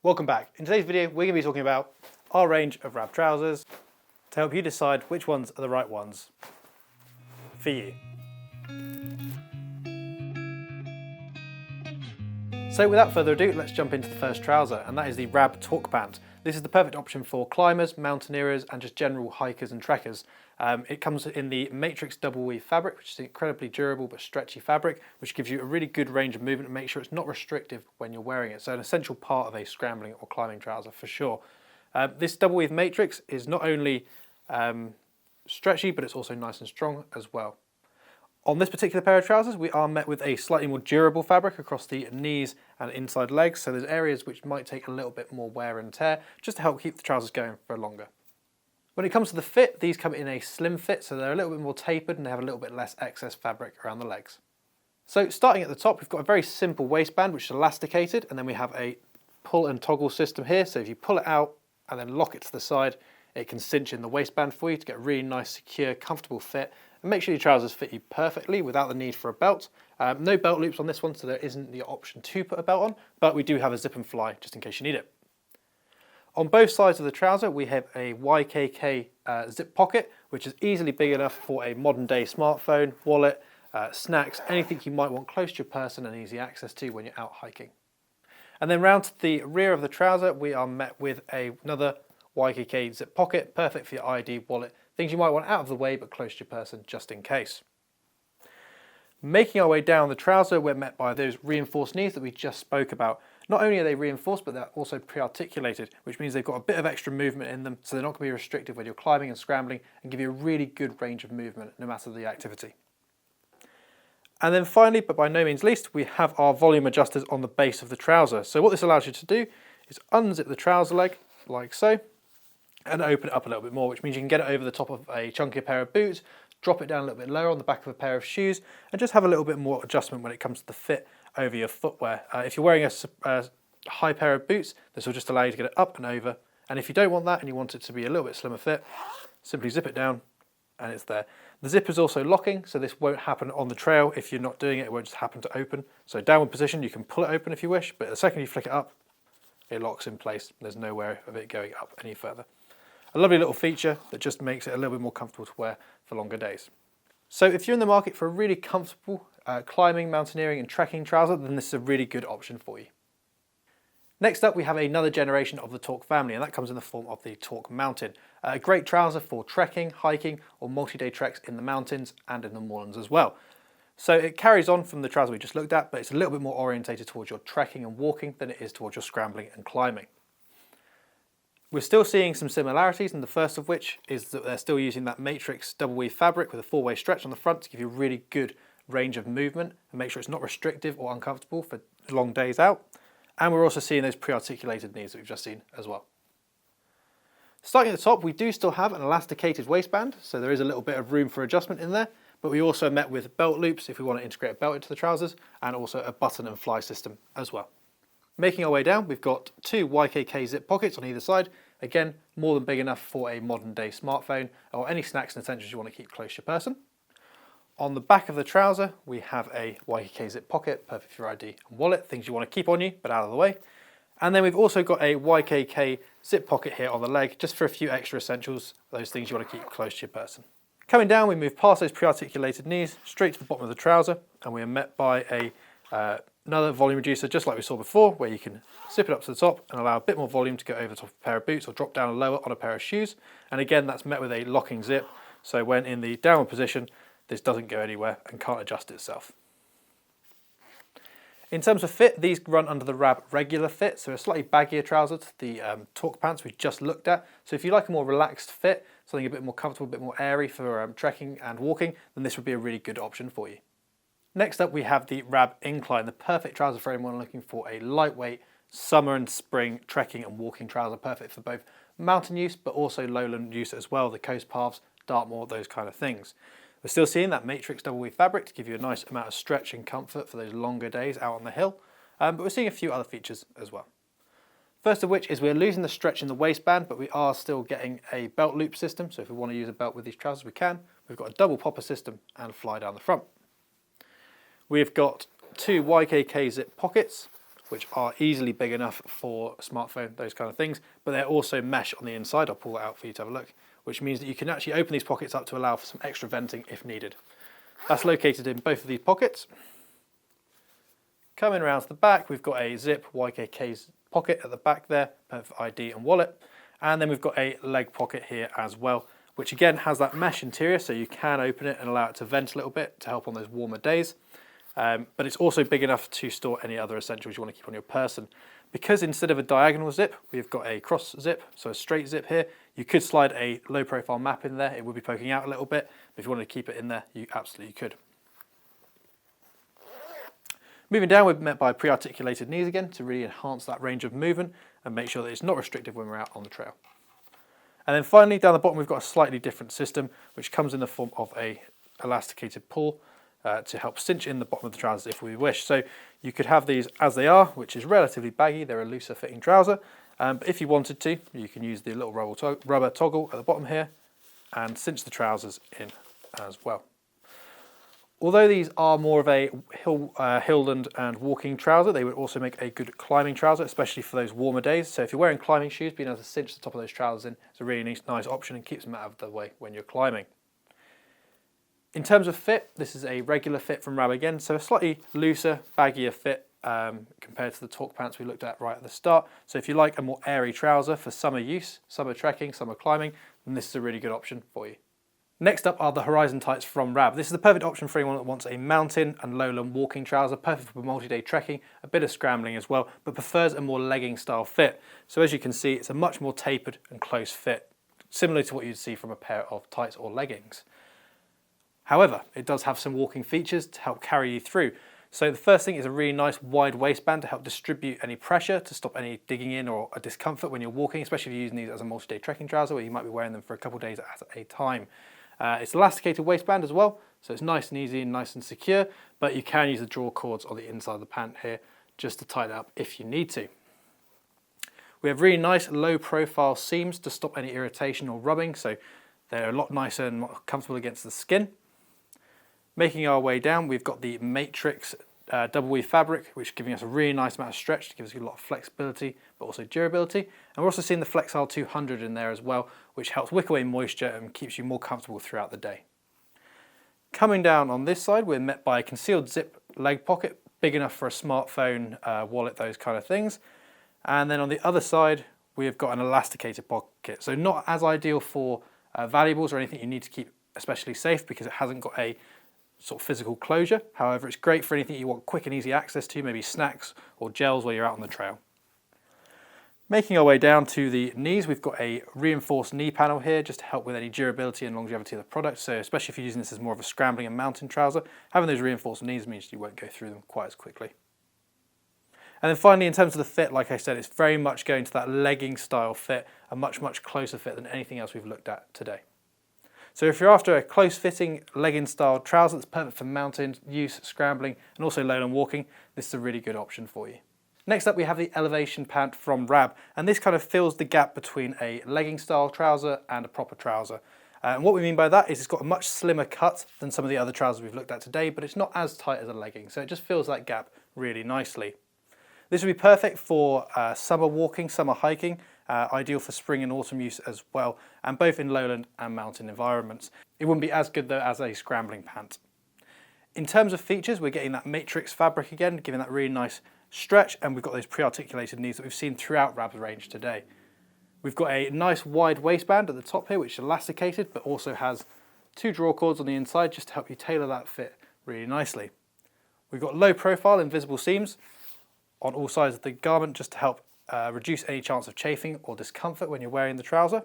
Welcome back. In today's video we're going to be talking about our range of RAB trousers to help you decide which ones are the right ones for you. So without further ado, let's jump into the first trouser, and that is the RAB Talk Pant. This is the perfect option for climbers, mountaineers and just general hikers and trekkers. It comes in the matrix double weave fabric, which is incredibly durable but stretchy fabric, which gives you a really good range of movement and makes sure it's not restrictive when you're wearing it. So an essential part of a scrambling or climbing trouser for sure. This double weave matrix is not only stretchy, but it's also nice and strong as well. On this particular pair of trousers, we are met with a slightly more durable fabric across the knees and inside legs, so there's areas which might take a little bit more wear and tear, just to help keep the trousers going for longer. When it comes to the fit, these come in a slim fit, so they're a little bit more tapered and they have a little bit less excess fabric around the legs. So starting at the top, we've got a very simple waistband which is elasticated, and then we have a pull and toggle system here, so if you pull it out and then lock it to the side, it can cinch in the waistband for you to get a really nice, secure, comfortable fit, and make sure your trousers fit you perfectly without the need for a belt. No belt loops on this one, so there isn't the option to put a belt on, but we do have a zip and fly just in case you need it. On both sides of the trouser we have a YKK zip pocket, which is easily big enough for a modern day smartphone, wallet, snacks, anything you might want close to your person and easy access to when you're out hiking. And then round to the rear of the trouser we are met with another YKK zip pocket, perfect for your ID, wallet, things you might want out of the way but close to your person just in case. Making our way down the trouser, we're met by those reinforced knees that we just spoke about. Not only are they reinforced, but they're also pre-articulated, which means they've got a bit of extra movement in them, so they're not going to be restrictive when you're climbing and scrambling, and give you a really good range of movement no matter the activity. And then finally, but by no means least, we have our volume adjusters on the base of the trouser. So what this allows you to do is unzip the trouser leg, like so, and open it up a little bit more, which means you can get it over the top of a chunkier pair of boots, drop it down a little bit lower on the back of a pair of shoes, and just have a little bit more adjustment when it comes to the fit over your footwear. If you're wearing a high pair of boots, this will just allow you to get it up and over, and if you don't want that and you want it to be a little bit slimmer fit, simply zip it down and it's there. The zip is also locking, so this won't happen on the trail. If you're not doing it, it won't just happen to open. So downward position, you can pull it open if you wish, but the second you flick it up, it locks in place. There's no way of it going up any further. A lovely little feature that just makes it a little bit more comfortable to wear for longer days. So if you're in the market for a really comfortable climbing, mountaineering and trekking trouser, then this is a really good option for you. Next up we have another generation of the Talk family, and that comes in the form of the Talk Mountain. A great trouser for trekking, hiking or multi-day treks in the mountains and in the moorlands as well. So it carries on from the trouser we just looked at, but it's a little bit more orientated towards your trekking and walking than it is towards your scrambling and climbing. We're still seeing some similarities, and the first of which is that they're still using that matrix double weave fabric with a four-way stretch on the front to give you a really good range of movement and make sure it's not restrictive or uncomfortable for long days out. And we're also seeing those pre-articulated knees that we've just seen as well. Starting at the top, we do still have an elasticated waistband, so there is a little bit of room for adjustment in there, but we also met with belt loops if we want to integrate a belt into the trousers, and also a button and fly system as well. Making our way down, we've got two YKK zip pockets on either side. Again, more than big enough for a modern day smartphone or any snacks and essentials you want to keep close to your person. On the back of the trouser, we have a YKK zip pocket, perfect for your ID and wallet, things you want to keep on you but out of the way. And then we've also got a YKK zip pocket here on the leg, just for a few extra essentials, those things you want to keep close to your person. Coming down, we move past those pre-articulated knees, straight to the bottom of the trouser, and we are met by another volume reducer, just like we saw before, where you can zip it up to the top and allow a bit more volume to go over the top of a pair of boots or drop down lower on a pair of shoes. And again, that's met with a locking zip, so when in the downward position, this doesn't go anywhere and can't adjust itself. In terms of fit, these run under the RAB regular fit, so a slightly baggier trouser to the Talk pants we just looked at. So if you like a more relaxed fit, something a bit more comfortable, a bit more airy for trekking and walking, then this would be a really good option for you. Next up we have the RAB Incline, the perfect trouser for anyone looking for a lightweight summer and spring trekking and walking trouser, perfect for both mountain use but also lowland use as well, the coast paths, Dartmoor, those kind of things. We're still seeing that matrix double weave fabric to give you a nice amount of stretch and comfort for those longer days out on the hill, but we're seeing a few other features as well. First of which is we're losing the stretch in the waistband, but we are still getting a belt loop system, so if we want to use a belt with these trousers we can. We've got a double popper system and fly down the front. We've got two YKK zip pockets which are easily big enough for a smartphone, those kind of things, but they're also mesh on the inside. I'll pull that out for you to have a look, which means that you can actually open these pockets up to allow for some extra venting if needed. That's located in both of these pockets. Coming around to the back, we've got a zip YKK pocket at the back there, perfect for ID and wallet. And then we've got a leg pocket here as well, which again has that mesh interior, so you can open it and allow it to vent a little bit to help on those warmer days. But it's also big enough to store any other essentials you want to keep on your person. Because instead of a diagonal zip, we've got a cross zip, so a straight zip here. You could slide a low profile map in there, it would be poking out a little bit, but if you wanted to keep it in there, you absolutely could. Moving down, we're met by pre-articulated knees again to really enhance that range of movement and make sure that it's not restrictive when we're out on the trail. And then finally, down the bottom, we've got a slightly different system, which comes in the form of a elasticated pull to help cinch in the bottom of the trousers if we wish. So you could have these as they are, which is relatively baggy. They're a looser fitting trouser. But if you wanted to, you can use the little rubber toggle at the bottom here and cinch the trousers in as well. Although these are more of a hillland and walking trouser, they would also make a good climbing trouser, especially for those warmer days. So if you're wearing climbing shoes, being able to cinch the top of those trousers in is a really nice option and keeps them out of the way when you're climbing. In terms of fit, this is a regular fit from RAB again, so a slightly looser, baggier fit compared to the Talk pants we looked at right at the start. So if you like a more airy trouser for summer use, summer trekking, summer climbing, then this is a really good option for you. Next up are the Horizon Tights from RAB. This is the perfect option for anyone that wants a mountain and lowland walking trouser, perfect for multi-day trekking, a bit of scrambling as well, but prefers a more legging style fit. So as you can see, it's a much more tapered and close fit, similar to what you'd see from a pair of tights or leggings. However, it does have some walking features to help carry you through. So the first thing is a really nice wide waistband to help distribute any pressure, to stop any digging in or a discomfort when you're walking, especially if you're using these as a multi-day trekking trouser where you might be wearing them for a couple of days at a time. It's elasticated waistband as well, so it's nice and easy and nice and secure, but you can use the draw cords on the inside of the pant here just to tighten it up if you need to. We have really nice low profile seams to stop any irritation or rubbing, so they're a lot nicer and more comfortable against the skin. Making our way down, we've got the Matrix double weave fabric, which is giving us a really nice amount of stretch to give us a lot of flexibility, but also durability. And we're also seeing the Flexile 200 in there as well, which helps wick away moisture and keeps you more comfortable throughout the day. Coming down on this side, we're met by a concealed zip leg pocket, big enough for a smartphone, wallet, those kind of things. And then on the other side, we've got an elasticated pocket. So not as ideal for valuables or anything you need to keep especially safe because it hasn't got a sort of physical closure. However, it's great for anything you want quick and easy access to, maybe snacks or gels while you're out on the trail. Making our way down to the knees, we've got a reinforced knee panel here just to help with any durability and longevity of the product. So especially if you're using this as more of a scrambling and mountain trouser, having those reinforced knees means you won't go through them quite as quickly. And then finally, in terms of the fit, like I said, it's very much going to that legging style fit, a much closer fit than anything else we've looked at today. So if you're after a close-fitting legging style trouser that's perfect for mountain use, scrambling and also lowland walking, this is a really good option for you. Next up we have the Elevation pant from RAB, and this kind of fills the gap between a legging style trouser and a proper trouser. And what we mean by that is it's got a much slimmer cut than some of the other trousers we've looked at today, but it's not as tight as a legging, so it just fills that gap really nicely. This would be perfect for summer walking, summer hiking, ideal for spring and autumn use as well, and both in lowland and mountain environments. It wouldn't be as good though as a scrambling pant. In terms of features, we're getting that matrix fabric again, giving that really nice stretch, and we've got those pre-articulated knees that we've seen throughout RAB's range today. We've got a nice wide waistband at the top here, which is elasticated, but also has two draw cords on the inside just to help you tailor that fit really nicely. We've got low profile invisible seams on all sides of the garment just to help reduce any chance of chafing or discomfort when you're wearing the trouser.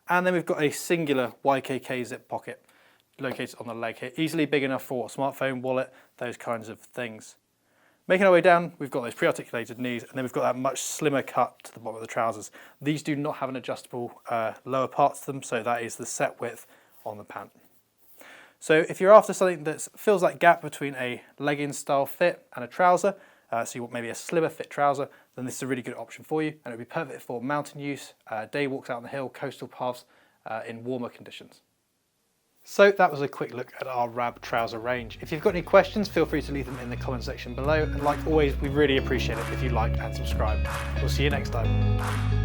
And then we've got a singular YKK zip pocket located on the leg here, easily big enough for a smartphone, wallet, those kinds of things. Making our way down, we've got those pre-articulated knees, and then we've got that much slimmer cut to the bottom of the trousers. These do not have an adjustable lower part to them, so that is the set width on the pant. So if you're after something that fills that gap between a legging style fit and a trouser, so you want maybe a slimmer fit trouser, then this is a really good option for you, and it would be perfect for mountain use, day walks out on the hill, coastal paths in warmer conditions. So that was a quick look at our RAB trouser range. If you've got any questions, feel free to leave them in the comment section below. And like always, we really appreciate it if you like and subscribe. We'll see you next time.